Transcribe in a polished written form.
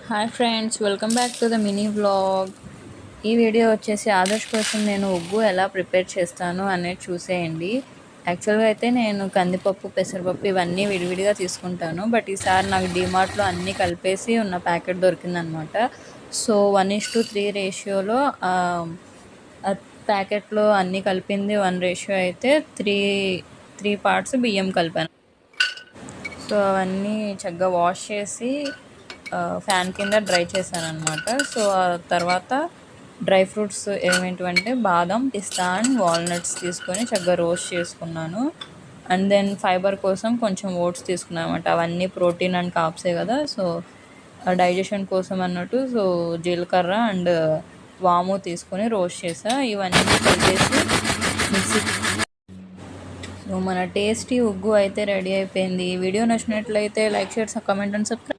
Hi friends, welcome back to the mini vlog. ఈ video వచ్చేసి ఆదర్శ్ కోసం నేను ఉగ్గు ఎలా ప్రిపేర్ చేస్తాను అనేది చూసేయండి. యాక్చువల్గా అయితే నేను కందిపప్పు, పెసరపప్పు ఇవన్నీ విడివిడిగా తీసుకుంటాను. బట్ ఈసారి నాకు డీమార్ట్లో అన్నీ కలిపేసి ఉన్న ప్యాకెట్ దొరికిందనమాట. సో 1:3 రేషియోలో ప్యాకెట్లో అన్నీ కలిపింది 1 రేషియో అయితే త్రీ పార్ట్స్ బియ్యం కలిపాను. సో అవన్నీ చక్కగా వాష్ చేసి ఫ్యాన్ కింద డ్రై చేశాను అనమాట. సో ఆ తర్వాత డ్రై ఫ్రూట్స్ ఏమేంటివంటే బాదం, పిస్తా అండ్ వాల్నట్స్ తీసుకొని చక్కగా రోస్ట్ చేసుకున్నాను. అండ్ దెన్ ఫైబర్ కోసం కొంచెం ఓట్స్ తీసుకున్నాను అనమాట. అవన్నీ ప్రోటీన్ అండ్ కార్బ్సే కదా, సో డైజెషన్ కోసం అన్నట్టు. సో జీలకర్ర అండ్ వాము తీసుకొని రోస్ట్ చేసా. ఇవన్నీ కలిపేసి మిక్సీ. సో మన టేస్టీ ఉగ్గు అయితే రెడీ అయిపోయింది. వీడియో నచ్చినట్లయితే like, share, comment and subscribe.